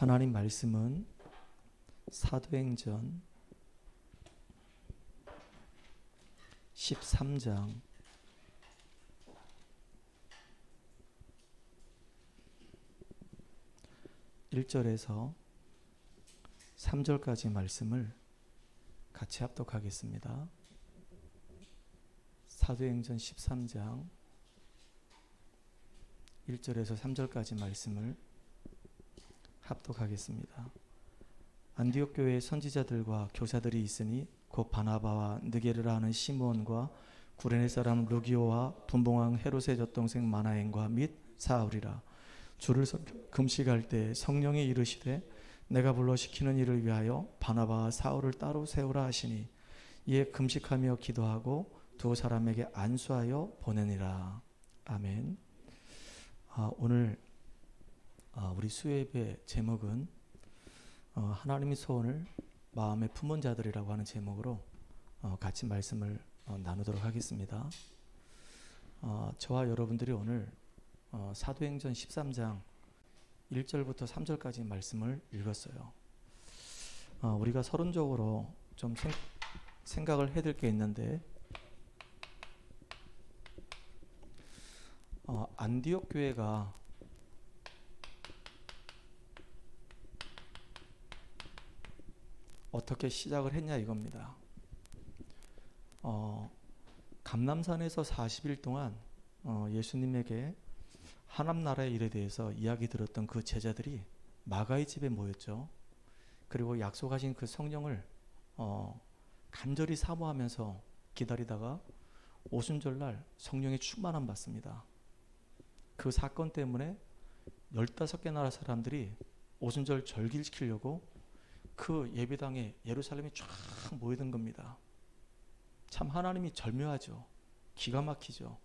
하나님 말씀은 사도행전 13장 1절에서 3절까지 말씀을 같이 합독하겠습니다. 사도행전 13장 1절에서 3절까지 말씀을 합독하겠습니다. 안디옥 교회에 선지자들과 교사들이 있으니 곧 바나바와 느게르라 하는 시므온과 구레네 사람 루기오와 분봉왕 헤롯의 젖동생 마나엔과 및 사울이라. 주를 금식할 때 성령이 이르시되 내가 불러 시키는 일을 위하여 바나바와 사울을 따로 세우라 하시니 이에 금식하며 기도하고 두 사람에게 안수하여 보내니라. 아멘. 오늘 우리 수요예배 제목은 하나님의 소원을 마음에 품은 자들이라고 하는 제목으로 같이 말씀을 나누도록 하겠습니다. 저와 여러분들이 오늘 사도행전 13장 1절부터 3절까지 말씀을 읽었어요. 우리가 서론적으로 좀 생각을 해야 될 게 있는데, 안디옥 교회가 어떻게 시작을 했냐 이겁니다. 감람산에서 40일 동안 예수님에게 하나님 나라의 일에 대해서 이야기 들었던 그 제자들이 마가의 집에 모였죠. 그리고 약속하신 그 성령을 간절히 사모하면서 기다리다가 오순절날 성령의 충만함 받습니다. 그 사건 때문에 15개 나라 사람들이 오순절 절기를 지키려고 그 예배당에 예루살렘에 쫙 모이던 겁니다. 참 하나님이 절묘하죠. 기가 막히죠.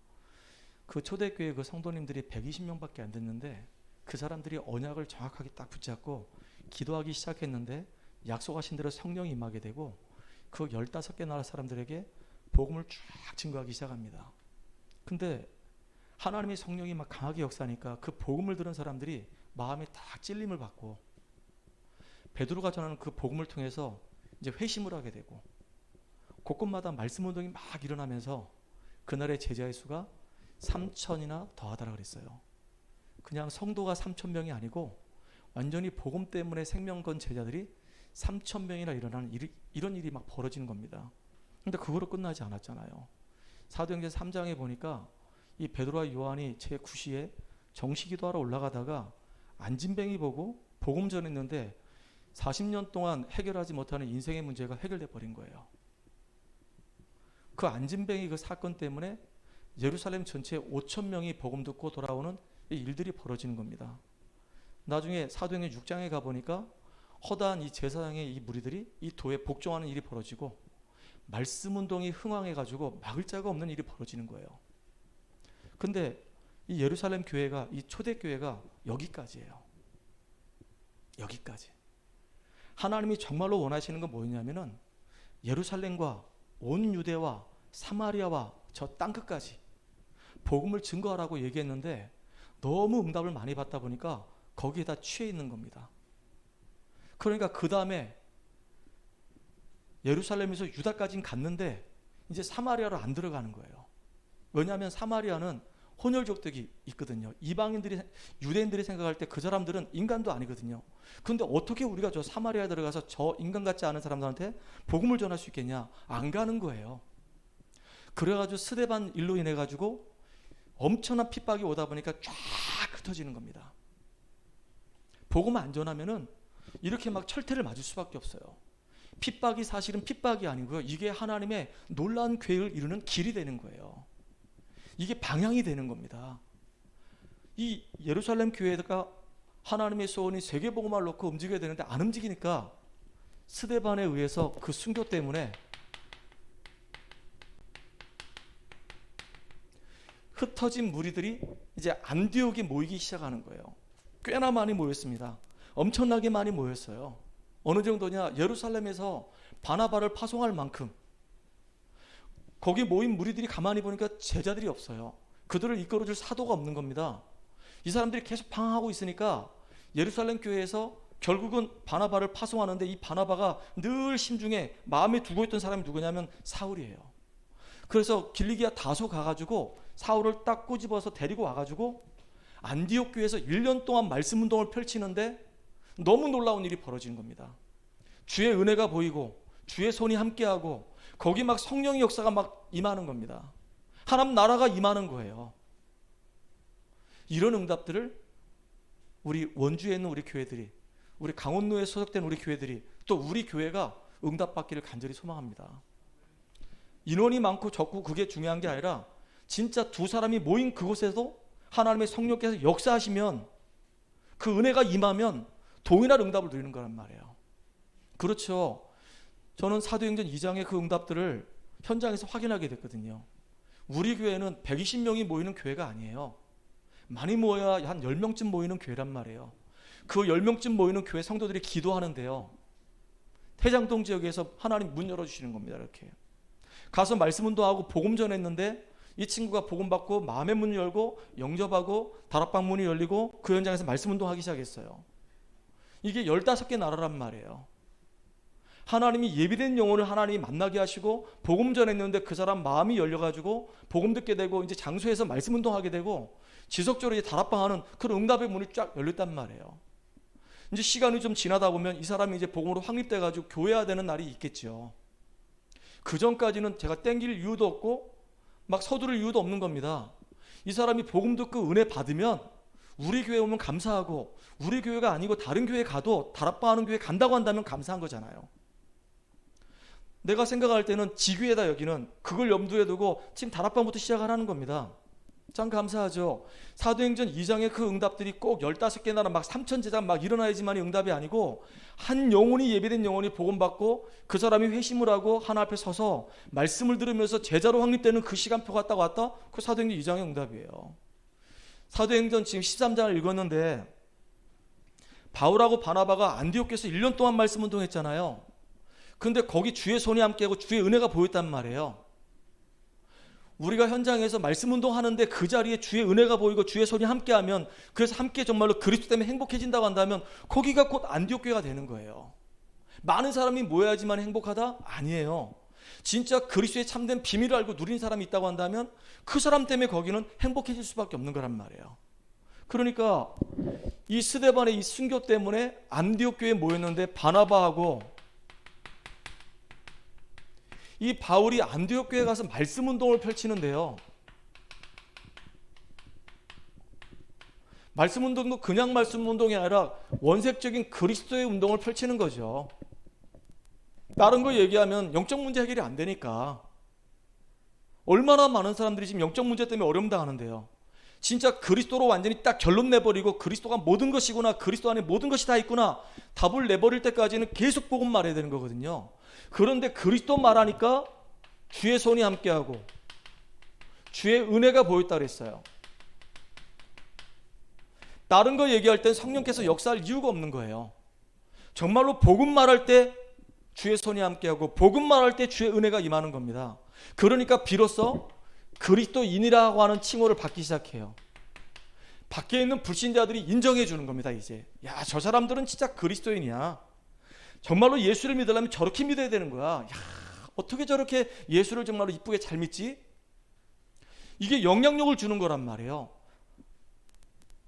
그 초대교회 그 성도님들이 120명밖에 안 됐는데 그 사람들이 언약을 정확하게 딱 붙잡고 기도하기 시작했는데 약속하신 대로 성령이 임하게 되고 그 15개 나라 사람들에게 복음을 쫙 증거하기 시작합니다. 근데 하나님의 성령이 막 강하게 역사하니까 그 복음을 들은 사람들이 마음에 딱 찔림을 받고 베드로가 전하는 그 복음을 통해서 이제 회심을 하게 되고 곳곳마다 말씀 운동이 막 일어나면서 그날의 제자의 수가 3,000이나 더하더라 그랬어요. 그냥 성도가 3,000명이 아니고 완전히 복음 때문에 생명 건 제자들이 3,000명이나 일어나는 이런 일이 막 벌어지는 겁니다. 근데 그거로 끝나지 않았잖아요. 사도행전 3장에 보니까 이 베드로와 요한이 제9시에 정시기도하러 올라가다가 안진뱅이 보고 복음 전했는데 40년 동안 해결하지 못하는 인생의 문제가 해결돼 버린 거예요. 그 안진뱅이 그 사건 때문에 예루살렘 전체에 5,000명이 복음 듣고 돌아오는 이 일들이 벌어지는 겁니다. 나중에 사도행전 6장에 가보니까 허다한 이 제사장의 이 무리들이 이 도에 복종하는 일이 벌어지고 말씀 운동이 흥왕해가지고 막을 자가 없는 일이 벌어지는 거예요. 근데 이 예루살렘 교회가, 이 초대교회가 여기까지예요. 여기까지. 하나님이 정말로 원하시는 건 뭐였냐면은 예루살렘과 온 유대와 사마리아와 저 땅끝까지 복음을 증거하라고 얘기했는데 너무 응답을 많이 받다 보니까 거기에다 취해 있는 겁니다. 그러니까 그 다음에 예루살렘에서 유다까지는 갔는데 이제 사마리아로 안 들어가는 거예요. 왜냐하면 사마리아는 혼혈족들이 있거든요. 이방인들이, 유대인들이 생각할 때 그 사람들은 인간도 아니거든요. 그런데 어떻게 우리가 저 사마리아에 들어가서 저 인간 같지 않은 사람들한테 복음을 전할 수 있겠냐? 안 가는 거예요. 그래가지고 스데반 일로 인해 가지고 엄청난 핍박이 오다 보니까 쫙 흩어지는 겁니다. 복음 안 전하면은 이렇게 막 철퇴를 맞을 수밖에 없어요. 핍박이 사실은 핍박이 아니고요. 이게 하나님의 놀라운 계획을 이루는 길이 되는 거예요. 이게 방향이 되는 겁니다. 이 예루살렘 교회가 하나님의 소원이 세계복음화를 놓고 움직여야 되는데 안 움직이니까 스데반에 의해서 그 순교 때문에 흩어진 무리들이 이제 안디옥에 모이기 시작하는 거예요. 꽤나 많이 모였습니다. 엄청나게 많이 모였어요. 어느 정도냐? 예루살렘에서 바나바를 파송할 만큼. 거기 모인 무리들이 가만히 보니까 제자들이 없어요. 그들을 이끌어줄 사도가 없는 겁니다. 이 사람들이 계속 방황하고 있으니까 예루살렘 교회에서 결국은 바나바를 파송하는데 이 바나바가 늘 심중에 마음에 두고 있던 사람이 누구냐면 사울이에요. 그래서 길리기아 다소 가가지고 사울을 딱 꼬집어서 데리고 와가지고 안디옥 교회에서 1년 동안 말씀 운동을 펼치는데 너무 놀라운 일이 벌어지는 겁니다. 주의 은혜가 보이고 주의 손이 함께하고 거기 막 성령의 역사가 막 임하는 겁니다. 하나님 나라가 임하는 거예요. 이런 응답들을 우리 원주에 있는 우리 교회들이, 우리 강원로에 소속된 우리 교회들이, 또 우리 교회가 응답받기를 간절히 소망합니다. 인원이 많고 적고 그게 중요한 게 아니라 진짜 두 사람이 모인 그곳에도 하나님의 성령께서 역사하시면, 그 은혜가 임하면 동일한 응답을 누리는 거란 말이에요. 그렇죠. 저는 사도행전 2장의 그 응답들을 현장에서 확인하게 됐거든요. 우리 교회는 120명이 모이는 교회가 아니에요. 많이 모여야 한 10명쯤 모이는 교회란 말이에요. 그 10명쯤 모이는 교회 성도들이 기도하는데요, 태장동 지역에서 하나님 문 열어주시는 겁니다. 이렇게 가서 말씀 운동하고 복음 전했는데 이 친구가 복음 받고 마음의 문을 열고 영접하고 다락방 문이 열리고 그 현장에서 말씀 운동하기 시작했어요. 이게 15개 나라란 말이에요. 하나님이 예비된 영혼을 하나님이 만나게 하시고 복음 전했는데 그 사람 마음이 열려가지고 복음 듣게 되고 이제 장소에서 말씀 운동하게 되고 지속적으로 이제 다락방하는 그런 응답의 문이 쫙 열렸단 말이에요. 이제 시간이 좀 지나다 보면 이 사람이 이제 복음으로 확립돼가지고 교회해야 되는 날이 있겠죠. 그 전까지는 제가 땡길 이유도 없고 막 서두를 이유도 없는 겁니다. 이 사람이 복음 듣고 은혜 받으면 우리 교회 오면 감사하고, 우리 교회가 아니고 다른 교회 가도 다락방하는 교회 간다고 한다면 감사한 거잖아요. 내가 생각할 때는 지교회다 여기는, 그걸 염두에 두고 지금 다락방부터 시작하라는 겁니다. 참 감사하죠. 사도행전 2장의 그 응답들이 꼭 15개 나라 막 3천 제자 막 일어나야지만이 응답이 아니고, 한 영혼이, 예비된 영혼이 복음 받고 그 사람이 회심을 하고 하나 앞에 서서 말씀을 들으면서 제자로 확립되는 그 시간표가 딱 왔다. 그 사도행전 2장의 응답이에요. 사도행전 지금 13장을 읽었는데 바울하고 바나바가 안디옥에서 1년 동안 말씀 운동했잖아요. 근데 거기 주의 손이 함께하고 주의 은혜가 보였단 말이에요. 우리가 현장에서 말씀 운동하는데 그 자리에 주의 은혜가 보이고 주의 손이 함께하면, 그래서 함께 정말로 그리스도 때문에 행복해진다고 한다면 거기가 곧 안디옥 교회가 되는 거예요. 많은 사람이 모여야지만 행복하다? 아니에요. 진짜 그리스도의 참된 비밀을 알고 누린 사람이 있다고 한다면 그 사람 때문에 거기는 행복해질 수밖에 없는 거란 말이에요. 그러니까 이 스데반의 이 순교 때문에 안디옥 교회에 모였는데 바나바하고 이 바울이 안디옥 교회에 가서 말씀 운동을 펼치는데요, 말씀 운동도 그냥 말씀 운동이 아니라 원색적인 그리스도의 운동을 펼치는 거죠. 다른 거 얘기하면 영적 문제 해결이 안 되니까. 얼마나 많은 사람들이 지금 영적 문제 때문에 어려움 당하는데요. 진짜 그리스도로 완전히 딱 결론 내버리고 그리스도가 모든 것이구나, 그리스도 안에 모든 것이 다 있구나 답을 내버릴 때까지는 계속 복음 말해야 되는 거거든요. 그런데 그리스도 말하니까 주의 손이 함께하고 주의 은혜가 보였다 그랬어요. 다른 거 얘기할 땐 성령께서 역사할 이유가 없는 거예요. 정말로 복음 말할 때 주의 손이 함께하고 복음 말할 때 주의 은혜가 임하는 겁니다. 그러니까 비로소 그리스도인이라고 하는 칭호를 받기 시작해요. 밖에 있는 불신자들이 인정해 주는 겁니다. 이제 야, 저 사람들은 진짜 그리스도인이야. 정말로 예수를 믿으려면 저렇게 믿어야 되는 거야. 야, 어떻게 저렇게 예수를 정말로 이쁘게 잘 믿지? 이게 영향력을 주는 거란 말이에요.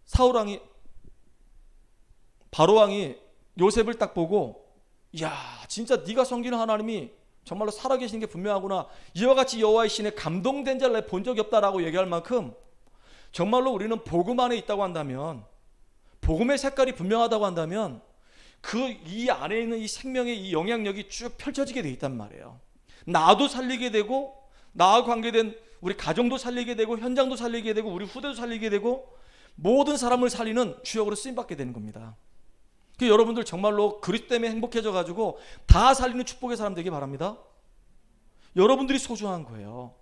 사울왕이, 바로왕이 요셉을 딱 보고, 야, 진짜 네가 섬기는 하나님이 정말로 살아계신 게 분명하구나, 이와 같이 여호와의 신에 감동된 자를 본 적이 없다라고 얘기할 만큼 정말로 우리는 복음 안에 있다고 한다면, 복음의 색깔이 분명하다고 한다면 그 이 안에 있는 이 생명의 이 영향력이 쭉 펼쳐지게 돼 있단 말이에요. 나도 살리게 되고, 나와 관계된 우리 가정도 살리게 되고, 현장도 살리게 되고, 우리 후대도 살리게 되고, 모든 사람을 살리는 주역으로 쓰임받게 되는 겁니다. 여러분들 정말로 그리스도 때문에 행복해져 가지고 다 살리는 축복의 사람 되기 바랍니다. 여러분들이 소중한 거예요.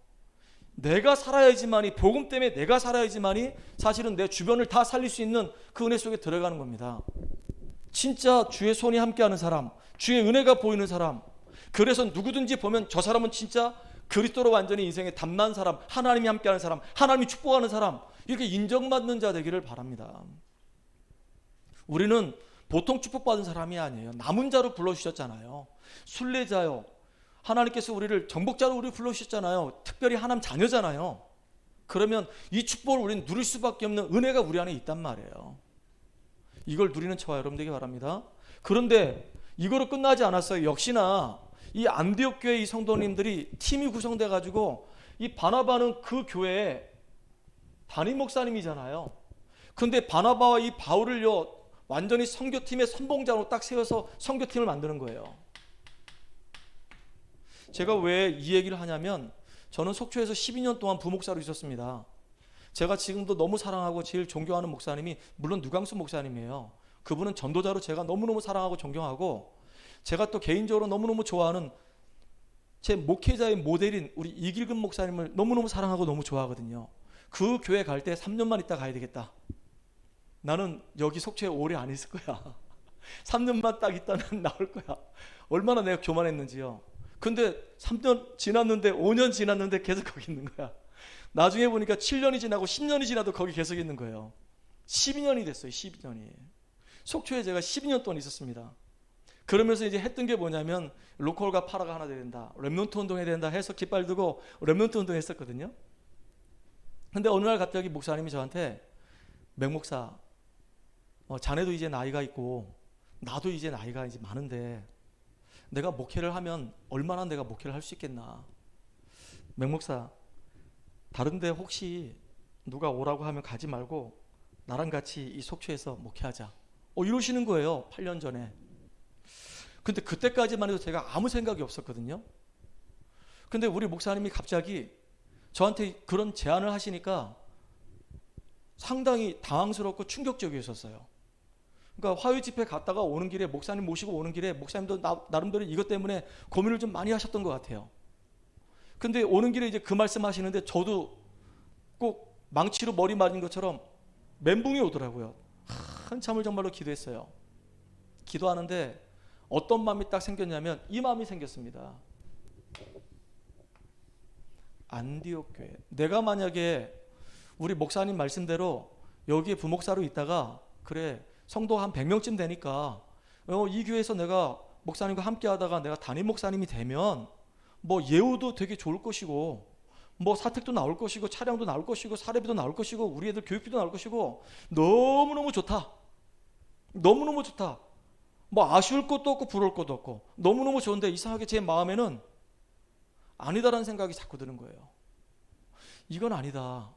내가 살아야지만이, 복음 때문에 내가 살아야지만이 사실은 내 주변을 다 살릴 수 있는 그 은혜 속에 들어가는 겁니다. 진짜 주의 손이 함께하는 사람, 주의 은혜가 보이는 사람, 그래서 누구든지 보면 저 사람은 진짜 그리스도로 완전히 인생에 담난 사람, 하나님이 함께하는 사람, 하나님이 축복하는 사람, 이렇게 인정받는 자 되기를 바랍니다. 우리는 보통 축복받은 사람이 아니에요. 남은 자로 불러주셨잖아요. 순례자요. 하나님께서 우리를 정복자로 우리 불러주셨잖아요. 특별히 하나님 자녀잖아요. 그러면 이 축복을 우리는 누릴 수밖에 없는 은혜가 우리 안에 있단 말이에요. 이걸 누리는 저와 여러분 되기 바랍니다. 그런데 이거로 끝나지 않았어요. 역시나 이 안디옥 교회 이 성도님들이 팀이 구성돼 가지고 이 바나바는 그 교회의 담임 목사님이잖아요. 근데 바나바와 이 바울을요 완전히 선교팀의 선봉자로 딱 세워서 선교팀을 만드는 거예요. 제가 왜 이 얘기를 하냐면 저는 속초에서 12년 동안 부목사로 있었습니다. 제가 지금도 너무 사랑하고 제일 존경하는 목사님이 물론 누강수 목사님이에요. 그분은 전도자로 제가 너무너무 사랑하고 존경하고 제가 또 개인적으로 너무너무 좋아하는 제 목회자의 모델인 우리 이길근 목사님을 너무너무 사랑하고 너무 좋아하거든요. 그 교회 갈 때 3년만 있다 가야 되겠다. 나는 여기 속초에 오래 안 있을 거야. 3년만 딱 있다는 나올 거야. 얼마나 내가 교만했는지요. 근데 3년 지났는데 5년 지났는데 계속 거기 있는 거야. 나중에 보니까 7년이 지나고 10년이 지나도 거기 계속 있는 거예요. 12년이 됐어요. 12년이. 속초에 제가 12년 동안 있었습니다. 그러면서 이제 했던 게 뭐냐면 로컬과 파라가 하나 돼야 된다. 렘넌트 운동해야 된다 해서 깃발 들고 렘넌트 운동 했었거든요. 근데 어느 날 갑자기 목사님이 저한테 맹 목사 자네도 이제 나이가 있고 나도 이제 나이가 이제 많은데 내가 목회를 하면 얼마나 내가 목회를 할 수 있겠나. 맹 목사 다른데 혹시 누가 오라고 하면 가지 말고 나랑 같이 이 속초에서 목회하자. 이러시는 거예요. 8년 전에. 근데 그때까지만 해도 제가 아무 생각이 없었거든요. 근데 우리 목사님이 갑자기 저한테 그런 제안을 하시니까 상당히 당황스럽고 충격적이었었어요. 그러니까 화요 집회 갔다가 오는 길에 목사님 모시고 오는 길에 목사님도 나름대로 이것 때문에 고민을 좀 많이 하셨던 것 같아요. 근데 오는 길에 이제 그 말씀하시는데 저도 꼭 망치로 머리 맞은 것처럼 멘붕이 오더라고요. 한참을 정말로 기도했어요. 기도하는데 어떤 마음이 딱 생겼냐면 이 마음이 생겼습니다. 안디옥 교회. 내가 만약에 우리 목사님 말씀대로 여기에 부목사로 있다가 그래 성도 한 100명쯤 되니까 이 교회에서 내가 목사님과 함께 하다가 내가 담임 목사님이 되면 뭐 예우도 되게 좋을 것이고 뭐 사택도 나올 것이고 차량도 나올 것이고 사례비도 나올 것이고 우리 애들 교육비도 나올 것이고 너무너무 좋다. 너무너무 좋다. 뭐 아쉬울 것도 없고 부러울 것도 없고 너무너무 좋은데 이상하게 제 마음에는 아니다라는 생각이 자꾸 드는 거예요. 이건 아니다.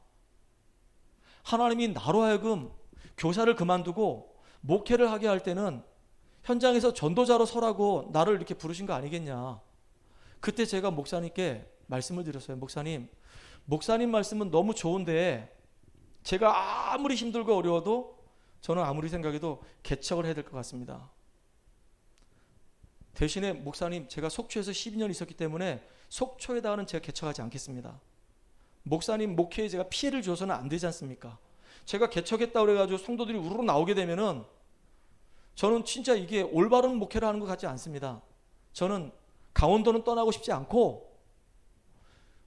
하나님이 나로 하여금 교사를 그만두고 목회를 하게 할 때는 현장에서 전도자로 서라고 나를 이렇게 부르신 거 아니겠냐. 그때 제가 목사님께 말씀을 드렸어요. 목사님 말씀은 너무 좋은데 제가 아무리 힘들고 어려워도 저는 아무리 생각해도 개척을 해야 될 것 같습니다. 대신에 목사님 제가 속초에서 12년 있었기 때문에 속초에다가는 제가 개척하지 않겠습니다. 목사님 목회에 제가 피해를 줘서는 안 되지 않습니까? 제가 개척했다고 그래가지고 성도들이 우르르 나오게 되면은 저는 진짜 이게 올바른 목회를 하는 것 같지 않습니다. 저는 강원도는 떠나고 싶지 않고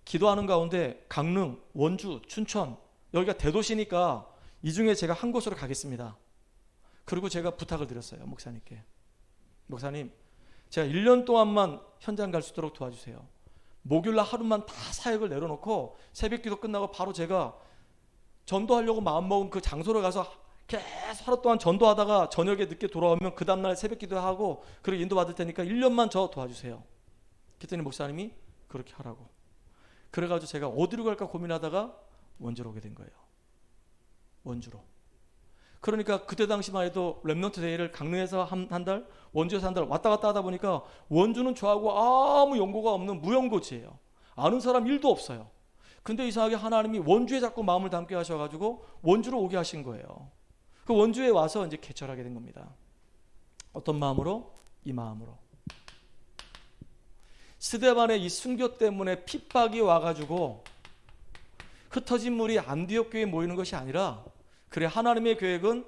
기도하는 가운데 강릉, 원주, 춘천 여기가 대도시니까 이 중에 제가 한 곳으로 가겠습니다. 그리고 제가 부탁을 드렸어요. 목사님께. 목사님 제가 1년 동안만 현장 갈 수 있도록 도와주세요. 목요일날 하루만 다 사역을 내려놓고 새벽기도 끝나고 바로 제가 전도하려고 마음먹은 그 장소로 가서 계속 하루 동안 전도하다가 저녁에 늦게 돌아오면 그 다음날 새벽기도 하고 그리고 인도받을 테니까 1년만 저 도와주세요. 그랬더니 목사님이 그렇게 하라고. 그래가지고 제가 어디로 갈까 고민하다가 원주로 오게 된 거예요. 원주로. 그러니까 그때 당시만 해도 렘넌트 데이를 강릉에서 한 달, 원주에서 한 달 왔다 갔다 하다 보니까 원주는 저하고 아무 연고가 없는 무연고지예요. 아는 사람 1도 없어요. 근데 이상하게 하나님이 원주에 자꾸 마음을 담게 하셔가지고 원주로 오게 하신 거예요. 그 원주에 와서 이제 개척하게 된 겁니다. 어떤 마음으로? 이 마음으로. 스데반의 이 순교 때문에 핍박이 와가지고 흩어진 물이 안디옥 교회에 모이는 것이 아니라 그래 하나님의 계획은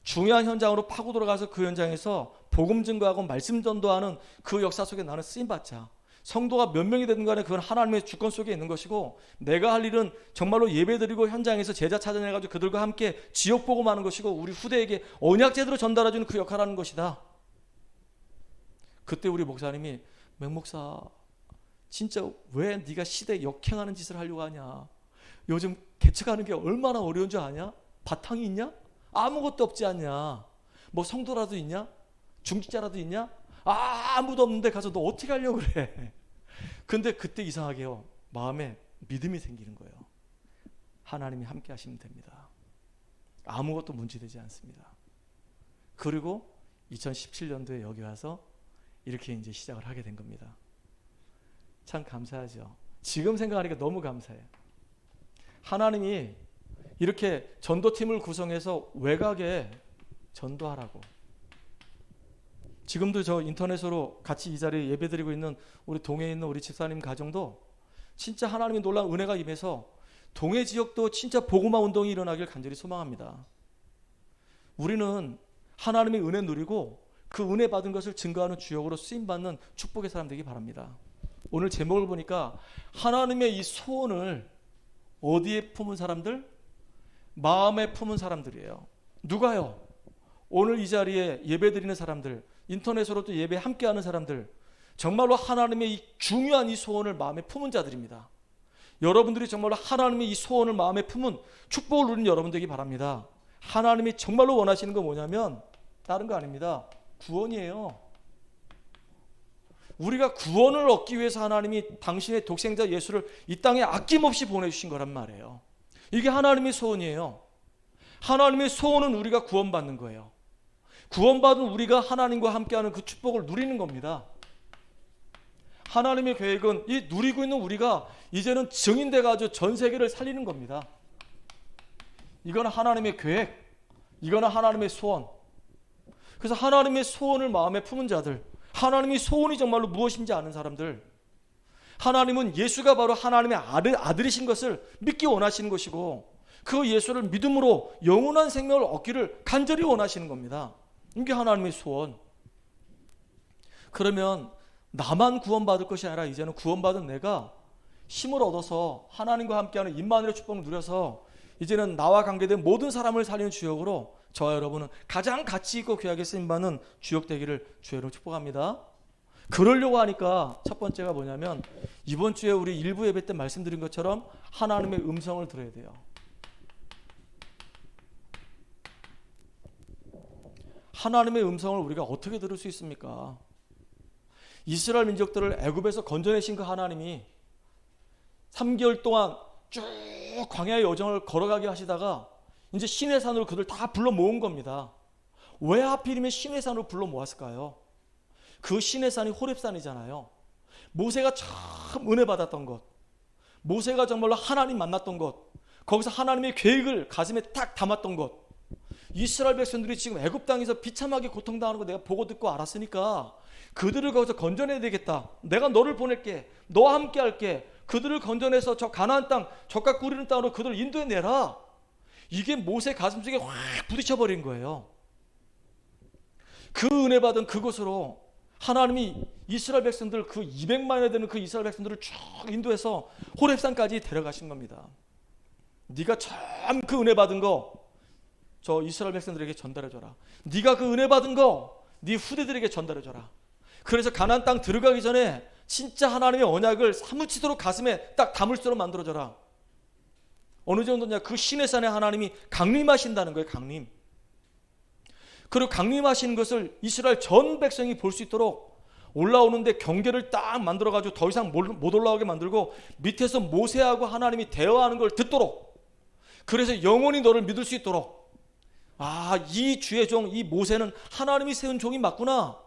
중요한 현장으로 파고 들어가서 그 현장에서 복음 증거하고 말씀 전도하는 그 역사 속에 나는 쓰임받자. 성도가 몇 명이 되든 간에 그건 하나님의 주권 속에 있는 것이고, 내가 할 일은 정말로 예배드리고 현장에서 제자 찾아내가지고 그들과 함께 지역 복음하는 것이고, 우리 후대에게 언약 제대로 전달해주는 그 역할을 하는 것이다. 그때 우리 목사님이, 맹목사 진짜 왜 네가 시대에 역행하는 짓을 하려고 하냐, 요즘 개척하는 게 얼마나 어려운 줄 아냐? 바탕이 있냐? 아무것도 없지 않냐? 뭐 성도라도 있냐? 중직자라도 있냐? 아무도 없는데 가서 너 어떻게 하려고 그래? 근데 그때 이상하게요, 마음에 믿음이 생기는 거예요. 하나님이 함께 하시면 됩니다. 아무것도 문제되지 않습니다. 그리고 2017년도에 여기 와서 이렇게 이제 시작을 하게 된 겁니다. 참 감사하죠. 지금 생각하니까 너무 감사해요. 하나님이 이렇게 전도팀을 구성해서 외곽에 전도하라고. 지금도 저 인터넷으로 같이 이 자리에 예배드리고 있는 우리 동해에 있는 우리 집사님 가정도 진짜 하나님의 놀라운 은혜가 임해서 동해 지역도 진짜 복음화 운동이 일어나길 간절히 소망합니다. 우리는 하나님의 은혜 누리고 그 은혜 받은 것을 증거하는 주역으로 쓰임받는 축복의 사람 되기 바랍니다. 오늘 제목을 보니까 하나님의 이 소원을 어디에 품은 사람들? 마음에 품은 사람들이에요. 누가요? 오늘 이 자리에 예배드리는 사람들, 인터넷으로 또 예배 함께하는 사람들, 정말로 하나님의 이 중요한 이 소원을 마음에 품은 자들입니다. 여러분들이 정말로 하나님의 이 소원을 마음에 품은 축복을 누리는 여러분 되기 바랍니다. 하나님이 정말로 원하시는 건 뭐냐면 다른 거 아닙니다. 구원이에요. 우리가 구원을 얻기 위해서 하나님이 당신의 독생자 예수를 이 땅에 아낌없이 보내주신 거란 말이에요. 이게 하나님의 소원이에요. 하나님의 소원은 우리가 구원받는 거예요. 구원받은 우리가 하나님과 함께하는 그 축복을 누리는 겁니다. 하나님의 계획은 이 누리고 있는 우리가 이제는 증인돼가지고 전 세계를 살리는 겁니다. 이거는 하나님의 계획, 이거는 하나님의 소원. 그래서 하나님의 소원을 마음에 품은 자들, 하나님의 소원이 정말로 무엇인지 아는 사람들, 하나님은 예수가 바로 하나님의 아들이신 것을 믿기 원하시는 것이고, 그 예수를 믿음으로 영원한 생명을 얻기를 간절히 원하시는 겁니다. 이게 하나님의 소원. 그러면 나만 구원받을 것이 아니라 이제는 구원받은 내가 힘을 얻어서 하나님과 함께하는 임마누엘의 축복을 누려서 이제는 나와 관계된 모든 사람을 살리는 주역으로 저와 여러분은 가장 가치 있고 귀하게 쓰임받는 주역 되기를 주여로 축복합니다. 그러려고 하니까 첫 번째가 뭐냐면, 이번 주에 우리 일부 예배 때 말씀드린 것처럼 하나님의 음성을 들어야 돼요. 하나님의 음성을 우리가 어떻게 들을 수 있습니까? 이스라엘 민족들을 애굽에서 건져내신 그 하나님이 3개월 동안 쭉 광야의 여정을 걸어가게 하시다가 이제 시내산으로 그들 다 불러 모은 겁니다. 왜 하필이면 시내산으로 불러 모았을까요? 그 시내산이 호렙산이잖아요. 모세가 참 은혜 받았던 것, 모세가 정말로 하나님 만났던 것, 거기서 하나님의 계획을 가슴에 딱 담았던 것, 이스라엘 백성들이 지금 애굽 땅에서 비참하게 고통당하는 거 내가 보고 듣고 알았으니까 그들을 거기서 건져내야 되겠다. 내가 너를 보낼게. 너와 함께 할게. 그들을 건져내서 저 가나안 땅, 젖과 꿀이는 땅으로 그들을 인도해내라. 이게 모세 가슴속에 확 부딪혀버린 거예요. 그 은혜 받은 그곳으로 하나님이 이스라엘 백성들, 그 200만여 되는 그 이스라엘 백성들을 쭉 인도해서 호렙산까지 데려가신 겁니다. 네가 참 그 은혜 받은 거 저 이스라엘 백성들에게 전달해줘라. 네가 그 은혜 받은 거 네 후대들에게 전달해줘라. 그래서 가나안 땅 들어가기 전에 진짜 하나님의 언약을 사무치도록 가슴에 딱 담을 수록 만들어줘라. 어느 정도냐, 그 시내산에 하나님이 강림하신다는 거예요. 강림. 그리고 강림하시는 것을 이스라엘 전 백성이 볼 수 있도록 올라오는데 경계를 딱 만들어가지고 더 이상 못 올라오게 만들고 밑에서 모세하고 하나님이 대화하는 걸 듣도록, 그래서 영원히 너를 믿을 수 있도록, 이 주의 종, 이 모세는 하나님이 세운 종이 맞구나.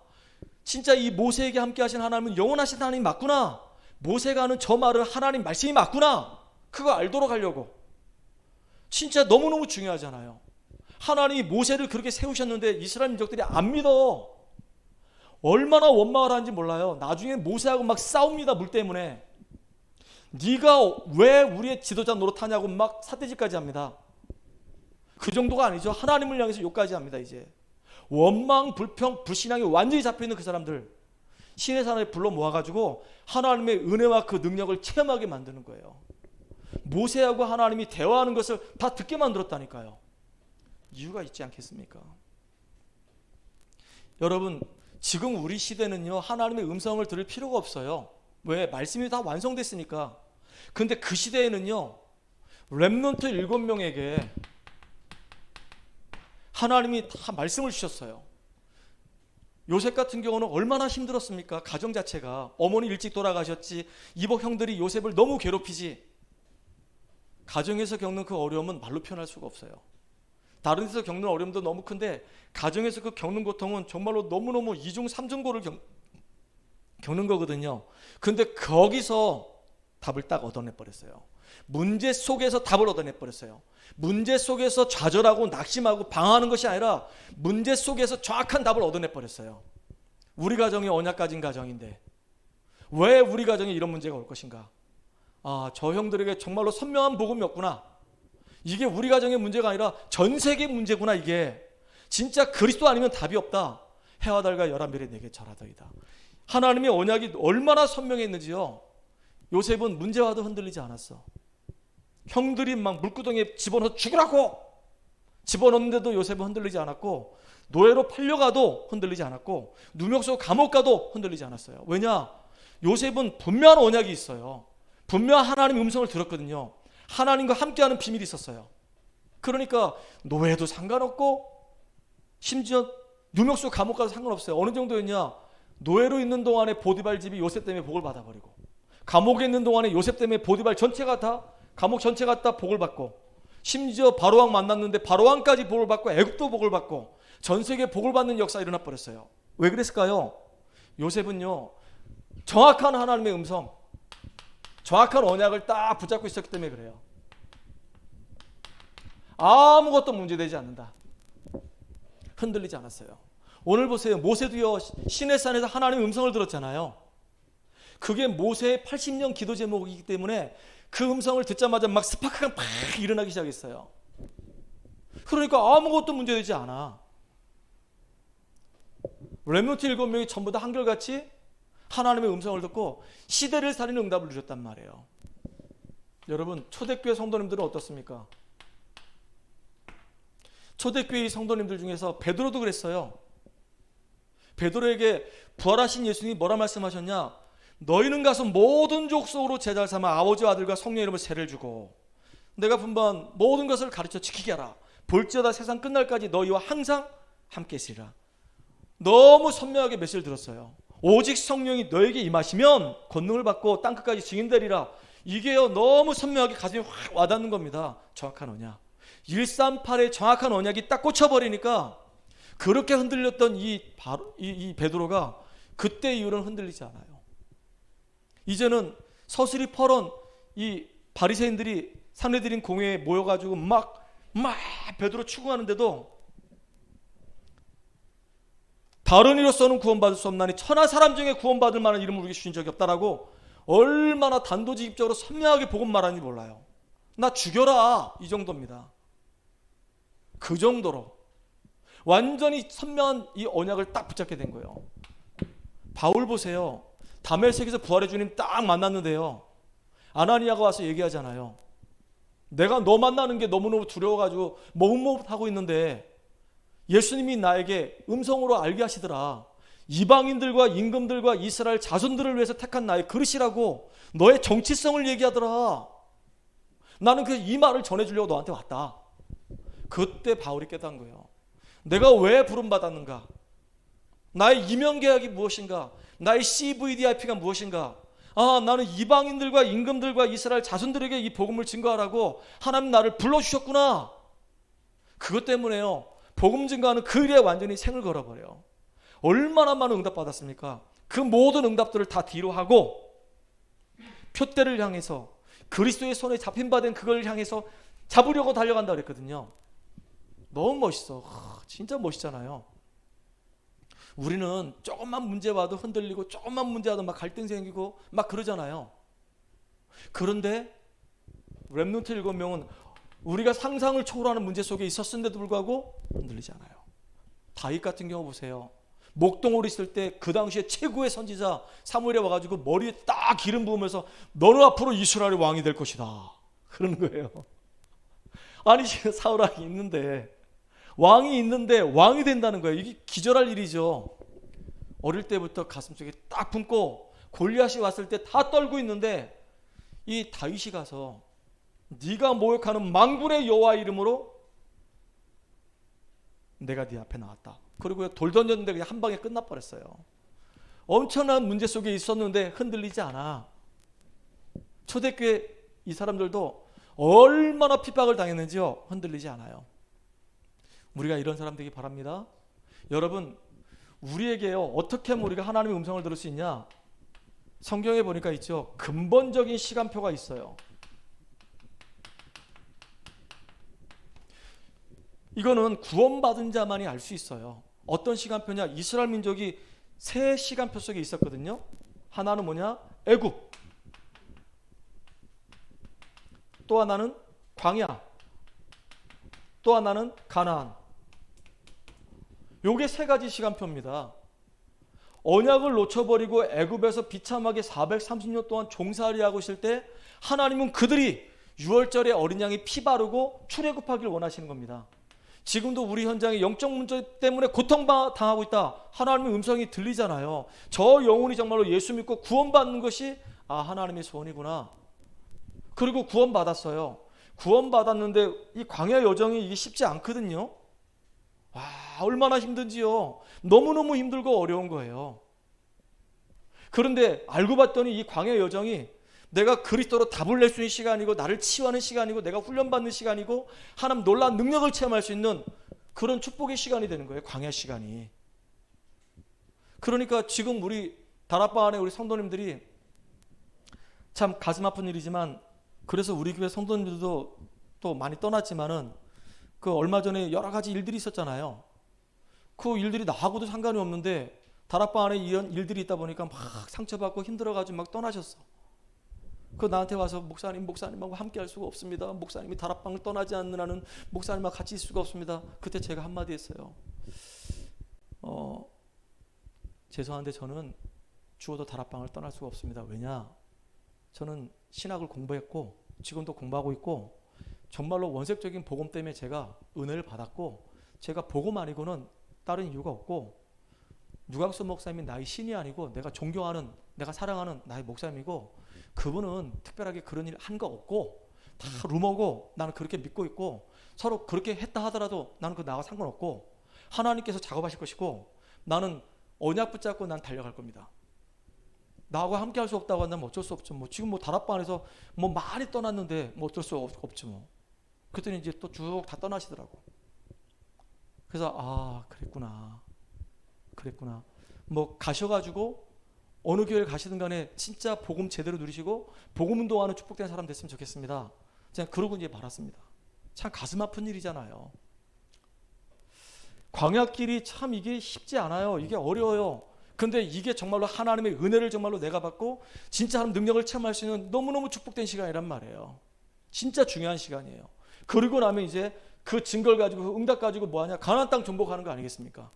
진짜 이 모세에게 함께 하신 하나님은 영원하신 하나님이 맞구나. 모세가 하는 저 말은 하나님 말씀이 맞구나. 그거 알도록 하려고. 진짜 너무너무 중요하잖아요. 하나님이 모세를 그렇게 세우셨는데 이스라엘 민족들이 안 믿어. 얼마나 원망을 하는지 몰라요. 나중에 모세하고 막 싸웁니다. 물 때문에. 네가 왜 우리의 지도자 노릇하냐고 막 삿대질까지 합니다. 그 정도가 아니죠. 하나님을 향해서 욕까지 합니다. 이제 원망, 불평, 불신앙이 완전히 잡혀있는 그 사람들, 시내산에 불러 모아가지고 하나님의 은혜와 그 능력을 체험하게 만드는 거예요. 모세하고 하나님이 대화하는 것을 다 듣게 만들었다니까요. 이유가 있지 않겠습니까? 여러분, 지금 우리 시대는요, 하나님의 음성을 들을 필요가 없어요. 왜? 말씀이 다 완성됐으니까. 근데 그 시대에는요, 렘넌트 7명에게 하나님이 다 말씀을 주셨어요. 요셉 같은 경우는 얼마나 힘들었습니까? 가정 자체가. 어머니 일찍 돌아가셨지, 이복 형들이 요셉을 너무 괴롭히지. 가정에서 겪는 그 어려움은 말로 표현할 수가 없어요. 다른 데서 겪는 어려움도 너무 큰데 가정에서 그 겪는 고통은 정말로 너무너무 이중 삼중고를 겪는 거거든요. 근데 거기서 답을 딱 얻어내버렸어요. 문제 속에서 답을 얻어내버렸어요. 문제 속에서 좌절하고 낙심하고 방황하는 것이 아니라 문제 속에서 정확한 답을 얻어내버렸어요. 우리 가정이 언약 가진 가정인데 왜 우리 가정에 이런 문제가 올 것인가? 아, 저 형들에게 정말로 선명한 복음이 없구나. 이게 우리 가정의 문제가 아니라 전 세계 문제구나. 이게 진짜 그리스도 아니면 답이 없다. 해와 달과 열한 별이 내게 절하더이다. 하나님의 언약이 얼마나 선명했는지요. 요셉은 문제와도 흔들리지 않았어. 형들이 막 물구덩이에 집어넣어 죽으라고 집어넣는데도 요셉은 흔들리지 않았고, 노예로 팔려가도 흔들리지 않았고, 누명소 감옥 가도 흔들리지 않았어요. 왜냐? 요셉은 분명한 언약이 있어요. 분명한 하나님의 음성을 들었거든요. 하나님과 함께하는 비밀이 있었어요. 그러니까 노예도 상관없고 심지어 누명소 감옥 가도 상관없어요. 어느 정도였냐? 노예로 있는 동안에 보디발 집이 요셉 때문에 복을 받아버리고, 감옥에 있는 동안에 요셉 때문에 보디발 전체가 다, 감옥 전체가 다 복을 받고, 심지어 바로왕 만났는데 바로왕까지 복을 받고 애굽도 복을 받고 전 세계 복을 받는 역사가 일어나 버렸어요. 왜 그랬을까요? 요셉은요, 정확한 하나님의 음성, 정확한 언약을 딱 붙잡고 있었기 때문에 그래요. 아무것도 문제되지 않는다. 흔들리지 않았어요. 오늘 보세요. 모세도요, 시내산에서 하나님의 음성을 들었잖아요. 그게 모세의 80년 기도 제목이기 때문에 그 음성을 듣자마자 막 스파크가 막 일어나기 시작했어요. 그러니까 아무것도 문제되지 않아. 렘넌트 7명이 전부 다 한결같이 하나님의 음성을 듣고 시대를 살리는 응답을 누렸단 말이에요. 여러분, 초대교회 성도님들은 어떻습니까? 초대교회 성도님들 중에서 베드로도 그랬어요. 베드로에게 부활하신 예수님이 뭐라 말씀하셨냐? 너희는 가서 모든 족속으로 제자를 삼아 아버지와 아들과 성령의 이름으로 세례를 주고 내가 분반 모든 것을 가르쳐 지키게 하라. 볼지어다 세상 끝날까지 너희와 항상 함께 있으리라. 너무 선명하게 메시지를 들었어요. 오직 성령이 너에게 임하시면 권능을 받고 땅끝까지 증인되리라. 이게요, 너무 선명하게 가슴에 확 와닿는 겁니다. 정확한 언약. 138의 정확한 언약이 딱 꽂혀버리니까 그렇게 흔들렸던 이 베드로가 그때 이후로는 흔들리지 않아요. 이제는 서슬이 펄은 이 바리새인들이 산헤드린 공회에 모여가지고 막 베드로 추궁하는데도 다른 이로서는 구원받을 수 없나니 천하 사람 중에 구원받을 만한 이름을 우리에게 주신 적이 없다라고 얼마나 단도직입적으로 선명하게 복음 말하는지 몰라요. 나 죽여라, 이 정도입니다. 그 정도로 완전히 선명한 이 언약을 딱 붙잡게 된 거예요. 바울 보세요. 다메섹에서 부활의 주님 딱 만났는데요, 아나니아가 와서 얘기하잖아요. 내가 너 만나는 게 너무너무 두려워가지고 머뭇머뭇하고 있는데 예수님이 나에게 음성으로 알게 하시더라. 이방인들과 임금들과 이스라엘 자손들을 위해서 택한 나의 그릇이라고 너의 정치성을 얘기하더라. 나는 이 말을 전해주려고 너한테 왔다. 그때 바울이 깨달은 거예요. 내가 왜 부름받았는가? 나의 이명계약이 무엇인가? 나의 CVDIP가 무엇인가? 아, 나는 이방인들과 임금들과 이스라엘 자손들에게 이 복음을 증거하라고 하나님 나를 불러주셨구나. 그것 때문에요, 복음 증거하는 그 일에 완전히 생을 걸어버려요. 얼마나 많은 응답 받았습니까? 그 모든 응답들을 다 뒤로 하고 표대를 향해서, 그리스도의 손에 잡힌 바 된 그걸 향해서 잡으려고 달려간다 그랬거든요. 너무 멋있어. 진짜 멋있잖아요. 우리는 조금만 문제 와도 흔들리고 조금만 문제 와도 막 갈등 생기고 막 그러잖아요. 그런데 렘넌트 7명은 우리가 상상을 초월하는 문제 속에 있었는데도 불구하고 흔들리지 않아요. 다윗 같은 경우 보세요. 목동으로 있을 때 그 당시에 최고의 선지자 사무엘이 와가지고 머리에 딱 기름 부으면서 너는 앞으로 이스라엘의 왕이 될 것이다 그러는 거예요. 아니 지금 사울왕이 있는데 왕이 있는데 왕이 된다는 거예요. 이게 기절할 일이죠. 어릴 때부터 가슴속에 딱 품고 골리앗이 왔을 때 다 떨고 있는데 이 다윗이 가서 네가 모욕하는 만군의 여호와 이름으로 내가 네 앞에 나왔다. 그리고 돌 던졌는데 그냥 한 방에 끝나버렸어요. 엄청난 문제 속에 있었는데 흔들리지 않아. 초대교회 이 사람들도 얼마나 핍박을 당했는지요. 흔들리지 않아요. 우리가 이런 사람 되기 바랍니다. 여러분, 우리에게요 어떻게 하면 우리가 하나님의 음성을 들을 수 있냐? 성경에 보니까 있죠. 근본적인 시간표가 있어요. 이거는 구원받은 자만이 알 수 있어요. 어떤 시간표냐? 이스라엘 민족이 세 시간표 속에 있었거든요. 하나는 뭐냐? 애굽. 또 하나는 광야. 또 하나는 가나안. 요게 세 가지 시간표입니다. 언약을 놓쳐버리고 애굽에서 비참하게 430년 동안 종살이하고 있을 때 하나님은 그들이 6월절에 어린 양이 피 바르고 출애굽하기를 원하시는 겁니다. 지금도 우리 현장에 영적 문제 때문에 고통당하고 있다. 하나님의 음성이 들리잖아요. 저 영혼이 정말로 예수 믿고 구원받는 것이 하나님의 소원이구나. 그리고 구원받았어요. 구원받았는데 이 광야 여정이 이게 쉽지 않거든요. 얼마나 힘든지요. 너무너무 힘들고 어려운 거예요. 그런데 알고 봤더니 이 광야 여정이 내가 그리스도로 답을 낼 수 있는 시간이고 나를 치유하는 시간이고 내가 훈련받는 시간이고 하나님 놀라운 능력을 체험할 수 있는 그런 축복의 시간이 되는 거예요. 광야 시간이. 그러니까 지금 우리 다락방 안에 우리 성도님들이 참 가슴 아픈 일이지만 그래서 우리 교회 성도님들도 또 많이 떠났지만은 그 얼마 전에 여러 가지 일들이 있었잖아요. 그 일들이 나하고도 상관이 없는데 다락방 안에 이런 일들이 있다 보니까 막 상처받고 힘들어가지고 막 떠나셨어. 그 나한테 와서 목사님하고 함께 할 수가 없습니다. 목사님이 다락방을 떠나지 않는 한은 목사님하고 같이 있을 수가 없습니다. 그때 제가 한마디 했어요. 죄송한데 저는 죽어도 다락방을 떠날 수가 없습니다. 왜냐? 저는 신학을 공부했고 지금도 공부하고 있고 정말로 원색적인 복음 때문에 제가 은혜를 받았고 제가 복음 아니고는 다른 이유가 없고 유광수 목사님이 나의 신이 아니고 내가 존경하는 내가 사랑하는 나의 목사님이고 그분은 특별하게 그런 일 한 거 없고 다 루머고 나는 그렇게 믿고 있고 서로 그렇게 했다 하더라도 나는 그 나와 상관없고 하나님께서 작업하실 것이고 나는 언약 붙잡고 난 달려갈 겁니다. 나하고 함께 할 수 없다고 한다면 어쩔 수 없죠. 지금 다락방 안에서 많이 떠났는데 어쩔 수 없죠. 그랬더니 이제 또 쭉 다 떠나시더라고. 그래서 그랬구나. 가셔가지고 어느 교회를 가시든 간에 진짜 복음 제대로 누리시고 복음 운동하는 축복된 사람 됐으면 좋겠습니다. 그냥 그러고 이제 말았습니다. 참 가슴 아픈 일이잖아요. 광야길이 참 이게 쉽지 않아요. 이게 어려워요. 근데 이게 정말로 하나님의 은혜를 정말로 내가 받고 진짜 하나님 능력을 체험할 수 있는 너무너무 축복된 시간이란 말이에요. 진짜 중요한 시간이에요. 그리고 나면 이제 그 증거를 가지고 응답 가지고 뭐하냐? 가나안 땅 정복하는 거 아니겠습니까?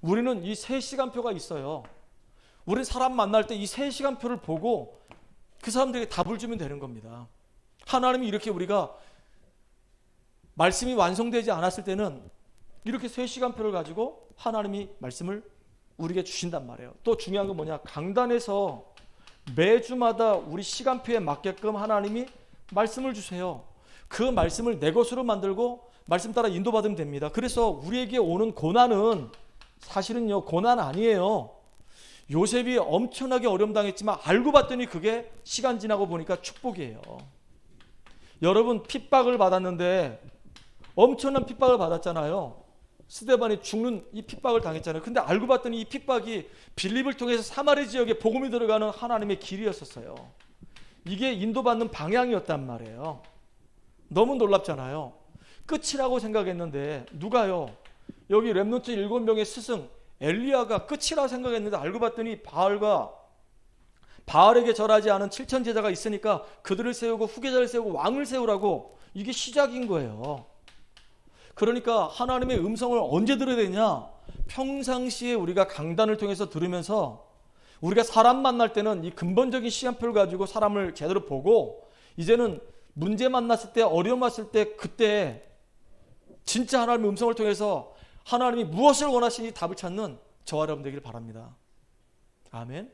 우리는 이 3시간표가 있어요. 우리 사람 만날 때 이 3시간표를 보고 그 사람들에게 답을 주면 되는 겁니다. 하나님이 이렇게 우리가 말씀이 완성되지 않았을 때는 이렇게 3시간표를 가지고 하나님이 말씀을 우리에게 주신단 말이에요. 또 중요한 건 뭐냐? 강단에서 매주마다 우리 시간표에 맞게끔 하나님이 말씀을 주세요. 그 말씀을 내 것으로 만들고 말씀 따라 인도받으면 됩니다. 그래서 우리에게 오는 고난은 사실은요 고난 아니에요. 요셉이 엄청나게 어려움 당했지만 알고 봤더니 그게 시간 지나고 보니까 축복이에요. 여러분 핍박을 받았는데 엄청난 핍박을 받았잖아요. 스데반이 죽는 이 핍박을 당했잖아요. 근데 알고 봤더니 이 핍박이 빌립을 통해서 사마리 지역에 복음이 들어가는 하나님의 길이었었어요. 이게 인도받는 방향이었단 말이에요. 너무 놀랍잖아요. 끝이라고 생각했는데 누가요? 여기 렘넌트 7명의 스승 엘리야가 끝이라고 생각했는데 알고 봤더니 바알에게 절하지 않은 7천 제자가 있으니까 그들을 세우고 후계자를 세우고 왕을 세우라고 이게 시작인 거예요. 그러니까 하나님의 음성을 언제 들어야 되냐? 평상시에 우리가 강단을 통해서 들으면서 우리가 사람 만날 때는 이 근본적인 시간표를 가지고 사람을 제대로 보고, 이제는 문제 만났을 때, 어려움 왔을 때, 그때 진짜 하나님의 음성을 통해서 하나님이 무엇을 원하시는지 답을 찾는 저와 여러분 되길 바랍니다. 아멘.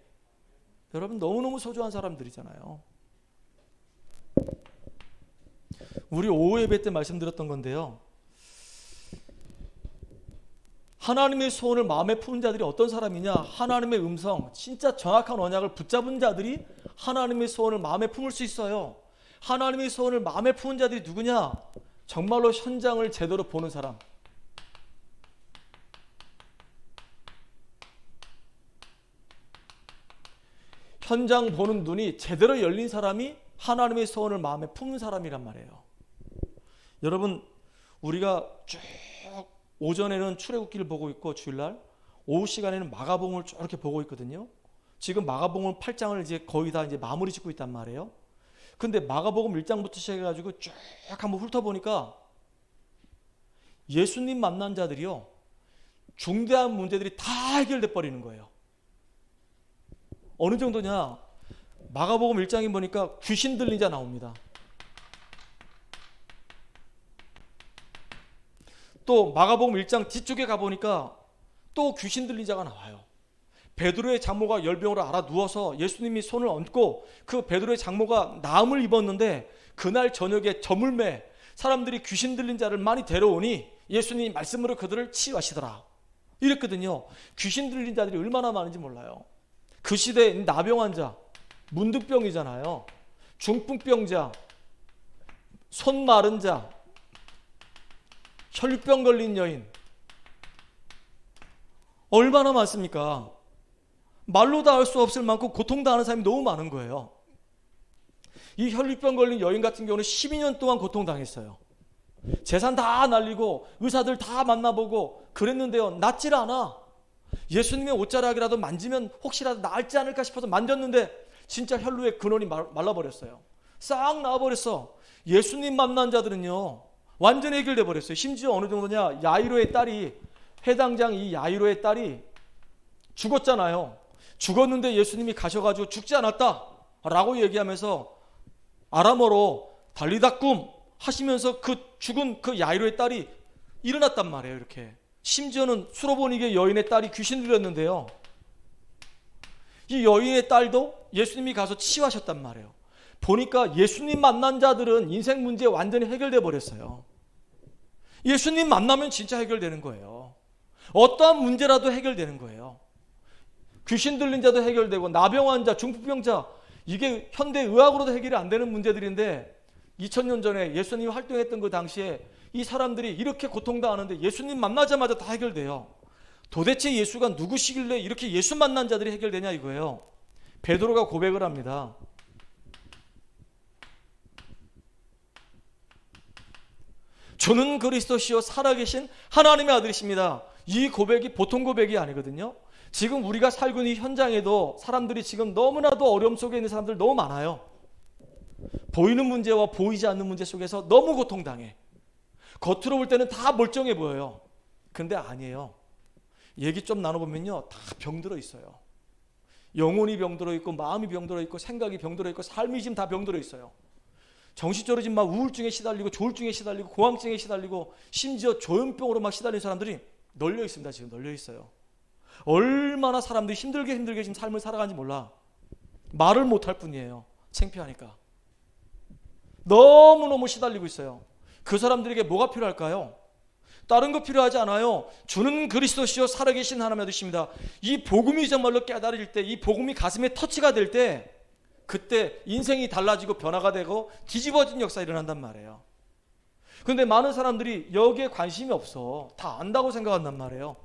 여러분 너무너무 소중한 사람들이잖아요. 우리 오후 예배 때 말씀드렸던 건데요, 하나님의 소원을 마음에 품은 자들이 어떤 사람이냐? 하나님의 음성, 진짜 정확한 언약을 붙잡은 자들이 하나님의 소원을 마음에 품을 수 있어요. 하나님의 소원을 마음에 품은 자들이 누구냐? 정말로 현장을 제대로 보는 사람. 현장 보는 눈이 제대로 열린 사람이 하나님의 소원을 마음에 품는 사람이란 말이에요. 여러분, 우리가 쭉 오전에는 출애굽기를 보고 있고, 주일날 오후 시간에는 마가복음을 쭉 이렇게 보고 있거든요. 지금 마가복음 8장을 이제 거의 다 이제 마무리 짓고 있단 말이에요. 근데 마가복음 1장부터 시작해가지고 쭉 한번 훑어보니까 예수님 만난 자들이요, 중대한 문제들이 다 해결돼 버리는 거예요. 어느 정도냐? 마가복음 1장에 보니까 귀신 들린 자 나옵니다. 또 마가복음 1장 뒤쪽에 가보니까 또 귀신 들린 자가 나와요. 베드로의 장모가 열병으로 알아 누워서 예수님이 손을 얹고 그 베드로의 장모가 나음을 입었는데, 그날 저녁에 저물매 사람들이 귀신 들린 자를 많이 데려오니 예수님이 말씀으로 그들을 치유하시더라. 이랬거든요. 귀신 들린 자들이 얼마나 많은지 몰라요. 그 시대에 나병 환자, 문득병이잖아요. 중풍병자, 손 마른 자, 혈류병 걸린 여인, 얼마나 많습니까? 말로 다 할 수 없을 만큼 고통당하는 사람이 너무 많은 거예요. 이 혈류병 걸린 여인 같은 경우는 12년 동안 고통당했어요. 재산 다 날리고 의사들 다 만나보고 그랬는데요, 낫질 않아. 예수님의 옷자락이라도 만지면 혹시라도 나을지 않을까 싶어서 만졌는데 진짜 혈루의 근원이 말라버렸어요. 싹 나와버렸어. 예수님 만난 자들은요 완전히 해결돼 버렸어요. 심지어 어느 정도냐, 야이로의 딸이, 회당장 이 야이로의 딸이 죽었잖아요. 죽었는데 예수님이 가셔가지고 죽지 않았다 라고 얘기하면서 아람어로 달리다꿈 하시면서 그 죽은 그 야이로의 딸이 일어났단 말이에요. 이렇게. 심지어는 수로보니게 여인의 딸이 귀신 들렸는데요, 이 여인의 딸도 예수님이 가서 치유하셨단 말이에요. 보니까 예수님 만난 자들은 인생 문제 완전히 해결돼 버렸어요. 예수님 만나면 진짜 해결되는 거예요. 어떠한 문제라도 해결되는 거예요. 귀신 들린 자도 해결되고, 나병 환자, 중풍병자, 이게 현대 의학으로도 해결이 안 되는 문제들인데 2000년 전에 예수님이 활동했던 그 당시에 이 사람들이 이렇게 고통당하는데 예수님 만나자마자 다 해결돼요. 도대체 예수가 누구시길래 이렇게 예수 만난 자들이 해결되냐 이거예요. 베드로가 고백을 합니다. 주는 그리스도시요 살아계신 하나님의 아들이십니다. 이 고백이 보통 고백이 아니거든요. 지금 우리가 살고 있는 이 현장에도 사람들이 지금 너무나도 어려움 속에 있는 사람들 너무 많아요. 보이는 문제와 보이지 않는 문제 속에서 너무 고통당해. 겉으로 볼 때는 다 멀쩡해 보여요. 근데 아니에요. 얘기 좀 나눠보면요, 다 병들어 있어요. 영혼이 병들어 있고, 마음이 병들어 있고, 생각이 병들어 있고, 삶이 지금 다 병들어 있어요. 정신적으로 지금 막 우울증에 시달리고, 조울증에 시달리고, 공황증에 시달리고, 심지어 조현병으로 막 시달리는 사람들이 널려 있습니다. 지금 널려 있어요. 얼마나 사람들이 힘들게 지금 삶을 살아가는지 몰라. 말을 못할 뿐이에요. 창피하니까. 너무너무 시달리고 있어요. 그 사람들에게 뭐가 필요할까요? 다른 거 필요하지 않아요. 주는 그리스도시요 살아계신 하나님의 아들이십니다. 이 복음이 정말로 깨달을 때, 이 복음이 가슴에 터치가 될 때, 그때 인생이 달라지고 변화가 되고 뒤집어진 역사가 일어난단 말이에요. 그런데 많은 사람들이 여기에 관심이 없어. 다 안다고 생각한단 말이에요.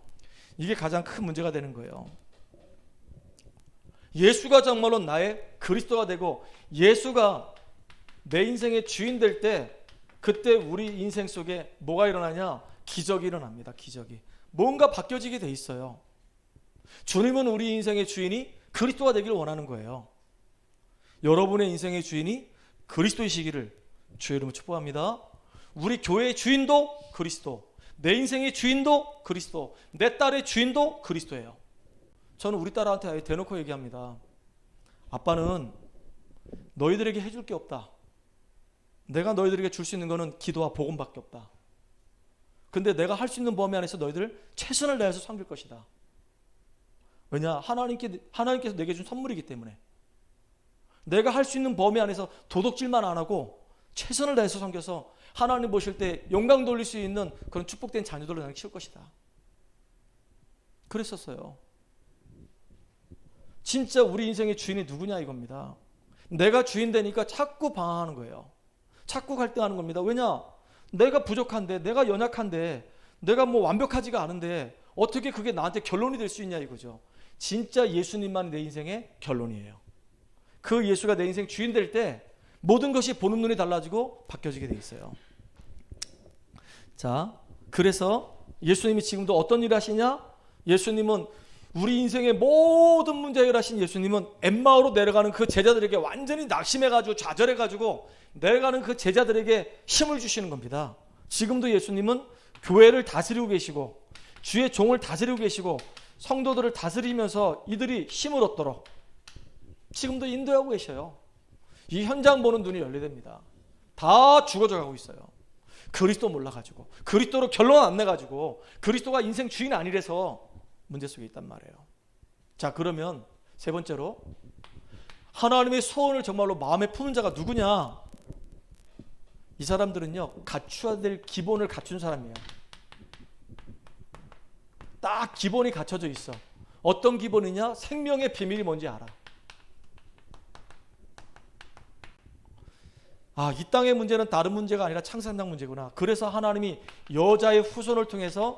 이게 가장 큰 문제가 되는 거예요. 예수가 정말로 나의 그리스도가 되고 예수가 내 인생의 주인 될 때, 그때 우리 인생 속에 뭐가 일어나냐? 기적이 일어납니다. 기적이. 뭔가 바뀌어지게 돼 있어요. 주님은 우리 인생의 주인이 그리스도가 되기를 원하는 거예요. 여러분의 인생의 주인이 그리스도이시기를 주의 이름으로 축복합니다. 우리 교회의 주인도 그리스도, 내 인생의 주인도 그리스도, 내 딸의 주인도 그리스도예요. 저는 우리 딸한테 대놓고 얘기합니다. 아빠는 너희들에게 해줄 게 없다. 내가 너희들에게 줄 수 있는 거는 기도와 복음밖에 없다. 근데 내가 할 수 있는 범위 안에서 너희들 최선을 다해서 섬길 것이다. 왜냐? 하나님께서 내게 준 선물이기 때문에. 내가 할 수 있는 범위 안에서 도둑질만 안 하고 최선을 다해서 섬겨서 하나님 보실 때 영광 돌릴 수 있는 그런 축복된 자녀들로 나는 키울 것이다. 그랬었어요. 진짜 우리 인생의 주인이 누구냐 이겁니다. 내가 주인 되니까 자꾸 방황하는 거예요. 자꾸 갈등하는 겁니다. 왜냐? 내가 부족한데, 내가 연약한데, 내가 뭐 완벽하지가 않은데 어떻게 그게 나한테 결론이 될 수 있냐 이거죠. 진짜 예수님만 내 인생의 결론이에요. 그 예수가 내 인생 주인 될 때 모든 것이 보는 눈이 달라지고 바뀌어지게 돼 있어요. 자, 그래서 예수님이 지금도 어떤 일을 하시냐? 예수님은 우리 인생의 모든 문제 해결하신 예수님은 엠마오로 내려가는 그 제자들에게 완전히 낙심해가지고 좌절해가지고 내려가는 그 제자들에게 힘을 주시는 겁니다. 지금도 예수님은 교회를 다스리고 계시고 주의 종을 다스리고 계시고 성도들을 다스리면서 이들이 힘을 얻도록 지금도 인도하고 계셔요. 이 현장 보는 눈이 열려됩니다. 다 죽어져 가고 있어요. 그리스도 몰라가지고, 그리스도로 결론 안 내가지고, 그리스도가 인생 주인 아니래서 문제 속에 있단 말이에요. 자, 그러면 세 번째로 하나님의 소원을 정말로 마음에 품은 자가 누구냐? 이 사람들은요, 갖춰야 될 기본을 갖춘 사람이에요. 딱 기본이 갖춰져 있어. 어떤 기본이냐? 생명의 비밀이 뭔지 알아. 아, 이 땅의 문제는 다른 문제가 아니라 창세상 문제구나. 그래서 하나님이 여자의 후손을 통해서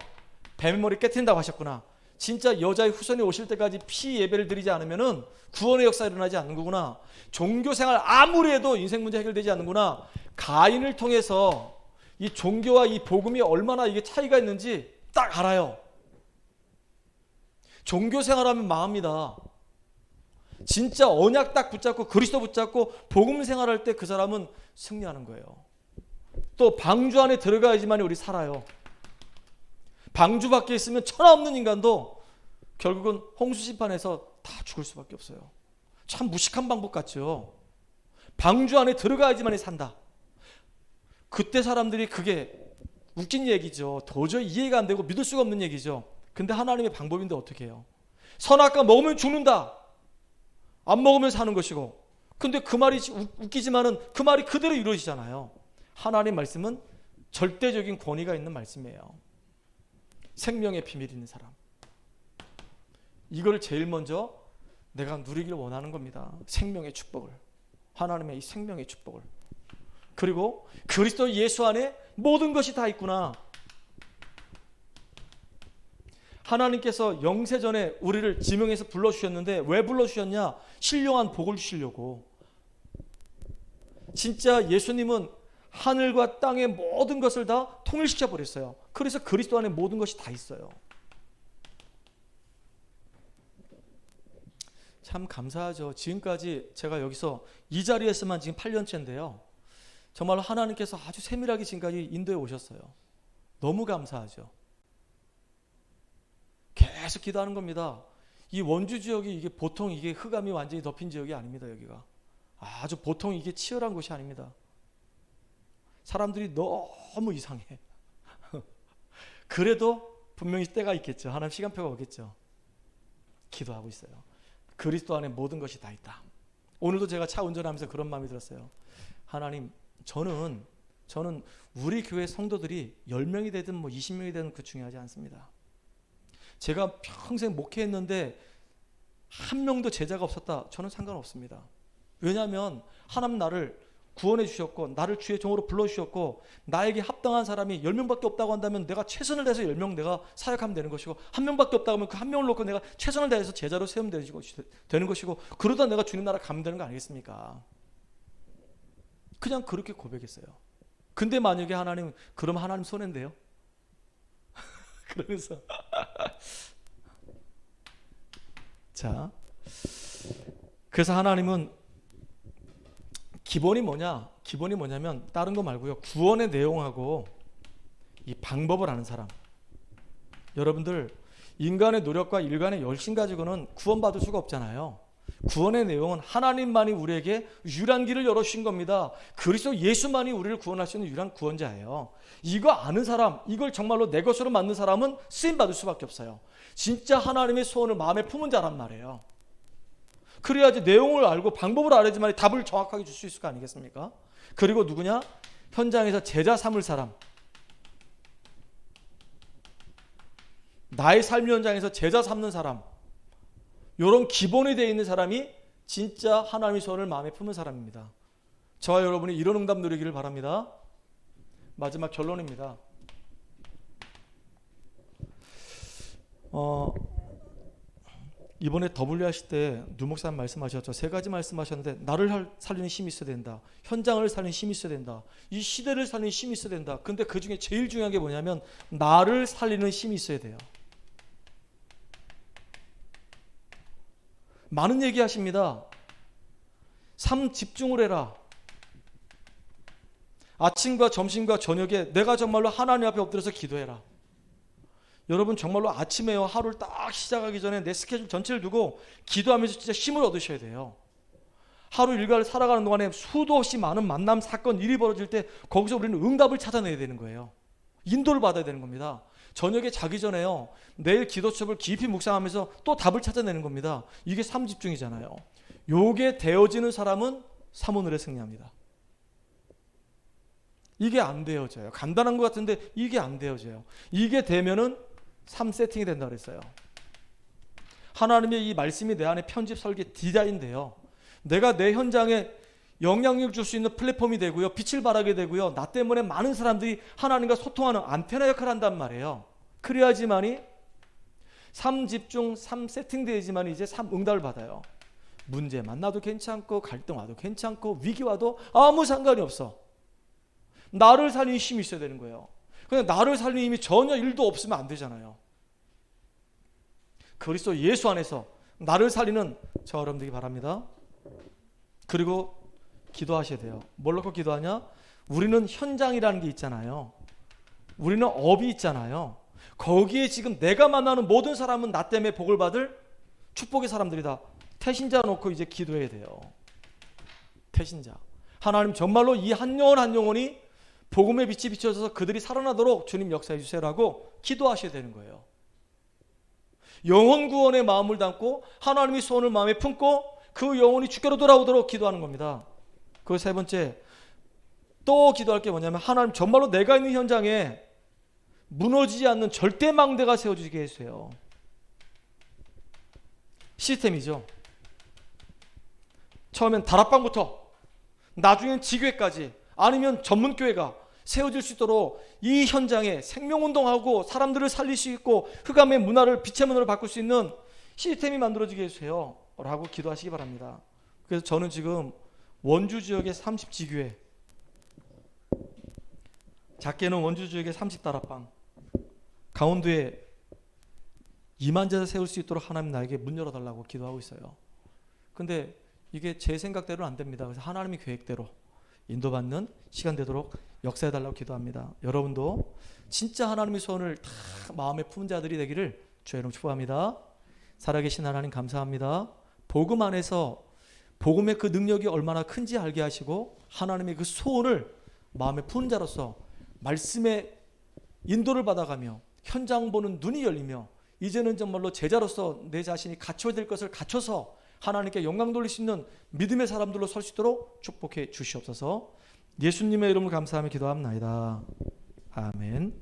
뱀의 머리 깨트린다고 하셨구나. 진짜 여자의 후손이 오실 때까지 피 예배를 드리지 않으면은 구원의 역사가 일어나지 않는 거구나. 종교생활 아무리 해도 인생 문제 해결되지 않는구나. 가인을 통해서 이 종교와 이 복음이 얼마나 이게 차이가 있는지 딱 알아요. 종교생활하면 망합니다. 진짜 언약 딱 붙잡고 그리스도 붙잡고 복음 생활할 때 그 사람은 승리하는 거예요. 또 방주 안에 들어가야지만 우리 살아요. 방주 밖에 있으면 천하 없는 인간도 결국은 홍수 심판에서 다 죽을 수밖에 없어요. 참 무식한 방법 같죠. 방주 안에 들어가야지만 산다. 그때 사람들이 그게 웃긴 얘기죠. 도저히 이해가 안 되고 믿을 수가 없는 얘기죠. 근데 하나님의 방법인데 어떻게 해요? 선악과 먹으면 죽는다. 안 먹으면 사는 것이고. 근데 그 말이 웃기지만은 그 말이 그대로 이루어지잖아요. 하나님 말씀은 절대적인 권위가 있는 말씀이에요. 생명의 비밀이 있는 사람. 이걸 제일 먼저 내가 누리길 원하는 겁니다. 생명의 축복을. 하나님의 이 생명의 축복을. 그리고 그리스도 예수 안에 모든 것이 다 있구나. 하나님께서 영세전에 우리를 지명해서 불러주셨는데 왜 불러주셨냐? 신령한 복을 주시려고. 진짜 예수님은 하늘과 땅의 모든 것을 다 통일시켜 버렸어요. 그래서 그리스도 안에 모든 것이 다 있어요. 참 감사하죠. 지금까지 제가 여기서 이 자리에서만 지금 8년째인데요. 정말로 하나님께서 아주 세밀하게 지금까지 인도해 오셨어요. 너무 감사하죠. 계속 기도하는 겁니다. 이 원주 지역이 이게 보통 이게 흑암이 완전히 덮인 지역이 아닙니다. 여기가 아주 보통 이게 치열한 곳이 아닙니다. 사람들이 너무 이상해. 그래도 분명히 때가 있겠죠. 하나님 시간표가 오겠죠. 기도하고 있어요. 그리스도 안에 모든 것이 다 있다. 오늘도 제가 차 운전하면서 그런 마음이 들었어요. 하나님, 저는 우리 교회 성도들이 10명이 되든 뭐 20명이 되든 그 중요하지 않습니다. 제가 평생 목회했는데 한 명도 제자가 없었다. 저는 상관없습니다. 왜냐하면 하나님 나를 구원해 주셨고 나를 주의 종으로 불러주셨고 나에게 합당한 사람이 10명밖에 없다고 한다면 내가 최선을 다해서 10명 내가 사역하면 되는 것이고 한 명밖에 없다고 하면 그 한 명을 놓고 내가 최선을 다해서 제자로 세우면 되는 것이고 그러다 내가 주님 나라 가면 되는 거 아니겠습니까? 그냥 그렇게 고백했어요. 근데 만약에 하나님 그러면 하나님 손해인데요? 그러면서 자, 그래서 하나님은 기본이 뭐냐면 다른 거 말고요. 구원의 내용하고 이 방법을 아는 사람. 여러분들, 인간의 노력과 인간의 열심 가지고는 구원받을 수가 없잖아요. 구원의 내용은 하나님만이 우리에게 유일한 길을 열어주신 겁니다. 그리스도 예수만이 우리를 구원할 수 있는 유일한 구원자예요. 이거 아는 사람, 이걸 정말로 내 것으로 만든 사람은 쓰임받을 수밖에 없어요. 진짜 하나님의 소원을 마음에 품은 자란 말이에요. 그래야지 내용을 알고 방법을 알아야지만 답을 정확하게 줄 수 있을 거 아니겠습니까? 그리고 누구냐? 현장에서 제자 삼을 사람. 나의 삶 현장에서 제자 삼는 사람. 이런 기본이 되어 있는 사람이 진짜 하나님의 소원을 마음에 품은 사람입니다. 저와 여러분이 이런 응답 누리기를 바랍니다. 마지막 결론입니다. 이번에 W 하실 때 누 목사님 말씀하셨죠. 3가지 말씀하셨는데 나를 살리는 힘이 있어야 된다. 현장을 살리는 힘이 있어야 된다. 이 시대를 살리는 힘이 있어야 된다. 근데 그 중에 제일 중요한 게 뭐냐면 나를 살리는 힘이 있어야 돼요. 많은 얘기하십니다. 삶 집중을 해라. 아침과 점심과 저녁에 내가 정말로 하나님 앞에 엎드려서 기도해라. 여러분 정말로 아침에요, 하루를 딱 시작하기 전에 내 스케줄 전체를 두고 기도하면서 진짜 힘을 얻으셔야 돼요. 하루 일과를 살아가는 동안에 수도 없이 많은 만남, 사건, 일이 벌어질 때 거기서 우리는 응답을 찾아내야 되는 거예요. 인도를 받아야 되는 겁니다. 저녁에 자기 전에요, 내일 기도첩을 깊이 묵상하면서 또 답을 찾아내는 겁니다. 이게 삶 집중이잖아요. 요게 되어지는 사람은 삼오늘에 승리합니다. 이게 안 되어져요. 간단한 것 같은데 이게 안 되어져요. 이게 되면은 3세팅이 된다 그랬어요. 하나님의 이 말씀이 내 안에 편집, 설계, 디자인돼요. 내가 내 현장에 영향력 줄 수 있는 플랫폼이 되고요. 빛을 발하게 되고요. 나 때문에 많은 사람들이 하나님과 소통하는 안테나 역할을 한단 말이에요. 그래야지만이 3집중, 3세팅 되지만 이제 3응답을 받아요. 문제 만나도 괜찮고 갈등 와도 괜찮고 위기 와도 아무 상관이 없어. 나를 살리는 힘이 있어야 되는 거예요. 그냥 나를 살리는 힘이 전혀 일도 없으면 안 되잖아요. 그리스도 예수 안에서 나를 살리는 저 여러분들이 바랍니다. 그리고 기도하셔야 돼요. 뭘 놓고 기도하냐? 우리는 현장이라는 게 있잖아요. 우리는 업이 있잖아요. 거기에 지금 내가 만나는 모든 사람은 나 때문에 복을 받을 축복의 사람들이다. 태신자 놓고 이제 기도해야 돼요. 태신자. 하나님 정말로 이 한 영혼 한 영혼이 복음의 빛이 비춰져서 그들이 살아나도록 주님 역사해 주세요라고 기도하셔야 되는 거예요. 영혼 구원의 마음을 담고 하나님의 소원을 마음에 품고 그 영혼이 주께로 돌아오도록 기도하는 겁니다. 그 세 번째, 또 기도할 게 뭐냐면 하나님 정말로 내가 있는 현장에 무너지지 않는 절대 망대가 세워지게 해주세요. 시스템이죠. 처음엔 다락방부터 나중엔 지교회까지 아니면 전문교회가 세워질 수 있도록 이 현장에 생명운동하고 사람들을 살릴 수 있고 흑암의 문화를 빛의 문화로 바꿀 수 있는 시스템이 만들어지게 해주세요 라고 기도하시기 바랍니다. 그래서 저는 지금 원주 지역의 30지교회, 작게는 원주 지역의 30다락방, 강원도에 2만 제자 세울 수 있도록 하나님 나에게 문 열어달라고 기도하고 있어요. 근데 이게 제 생각대로는 안 됩니다. 그래서 하나님의 계획대로 인도받는 시간 되도록 역사해달라고 기도합니다. 여러분도 진짜 하나님의 소원을 다 마음에 품은 자들이 되기를 주의 이름으로 축복합니다. 살아계신 하나님 감사합니다. 복음 안에서 복음의 그 능력이 얼마나 큰지 알게 하시고 하나님의 그 소원을 마음에 품은 자로서 말씀의 인도를 받아가며 현장 보는 눈이 열리며 이제는 정말로 제자로서 내 자신이 갖춰야 될 것을 갖춰서 하나님께 영광 돌릴 수 있는 믿음의 사람들로 설 수 있도록 축복해 주시옵소서. 예수님의 이름으로 감사하며 기도합나이다. 아멘.